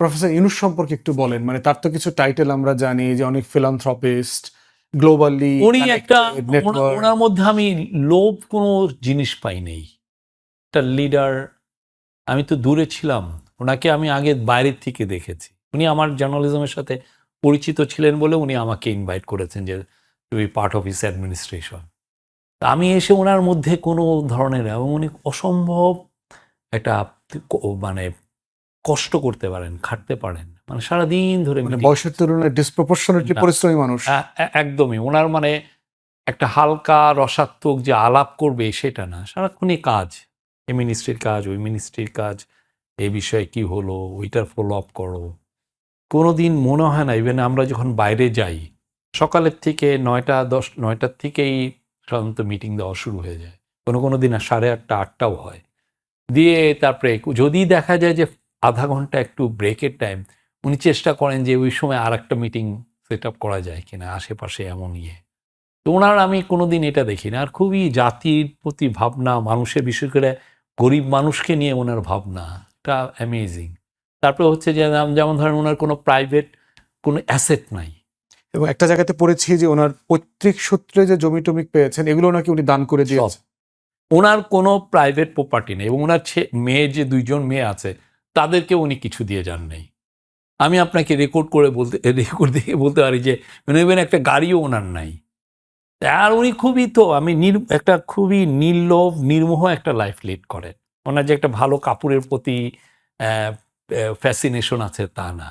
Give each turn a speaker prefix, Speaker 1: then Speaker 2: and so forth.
Speaker 1: Professor Yunus সম্পর্কে একটু বলেন, মানে তার তো কিছু টাইটেল আমরা জানি যে অনেক ফিলান্থ্রপিস্ট, গ্লোবালি
Speaker 2: উনি একটা ওনার মধ্যে আমি লোভ কোনো জিনিস পাই নেই। একটা লিডার, আমি তো দূরে ছিলাম, ওনাকে আমি আগে বাইরের থেকে দেখেছি। উনি আমার জার্নালিজমের সাথে পরিচিত ছিলেন বলে উনি আমাকে ইনভাইট করেছেন যে to be part of his administration. আমি এসে ওনার মধ্যে কোনো ধরনের, এবং উনি অসম্ভব একটা মানে কষ্ট করতে পারেন, খাটতে পারেন, মানে সারাদিন ধরে
Speaker 1: মানে
Speaker 2: meeting।
Speaker 1: বয়সের তুলনায় ডিসপ্রপোর্শনেটলি
Speaker 2: না।
Speaker 1: পরিশ্রমী মানুষ।
Speaker 2: একদমই ওনার মানে একটা হালকা রসাত্মক যে আলাপ করবে সেটা না, সারাক্ষণই কাজ, এই মিনিস্ট্রির কাজ, ওই মিনিস্ট্রির কাজ, এই বিষয়ে কি হলো, ওইটার ফলো আপ করো। কোনো দিন মনে হয় না, ইভেন আমরা যখন বাইরে যাই সকালের থেকে 9টার থেকেই সাধারণত মিটিং দেওয়া শুরু হয়ে যায়, কোনো কোনো দিন 8:30 8টাও হয়। দিয়ে তারপরে যদি দেখা যায় যে আধা ঘন্টা একটু ব্রেকের টাইম, উনি চেষ্টা করেন যে ওই সময় আর একটা মিটিং সেট আপ করা যায় কিনা আশেপাশে, এমন ইয়ে। তো ওনার আমি কোনোদিন এটা দেখি না। আর খুবই জাতির প্রতি ভাবনা, মানুষের, বিশেষ করে গরিব মানুষকে নিয়ে ওনার ভাবনা, এটা অ্যামেজিং। তারপরে হচ্ছে যে যেমন ধরেন ওনার কোনো প্রাইভেট কোনো অ্যাসেট নাই।
Speaker 1: এবং একটা জায়গাতে পড়েছি যে ওনার পৈতৃক সূত্রে যে জমি টমি পেয়েছেন এগুলো নাকি উনি দান করে দিয়েছেন।
Speaker 2: ওনার কোনো প্রাইভেট প্রপার্টি নেই, এবং ওনার মেয়ে যে 2জন মেয়ে আছে তাদেরকে উনি কিছু দিয়ে যান নেই। আমি আপনাকে রেকর্ড দেখে বলতে পারি যে ইভেন একটা গাড়িও ওনার নাই। আর উনি খুবই তো একটা খুবই নির্লোভ নির্মোহ একটা লাইফ লিড করেন। ওনার যে একটা ভালো কাপড়ের প্রতি ফ্যাসিনেশন আছে তা না।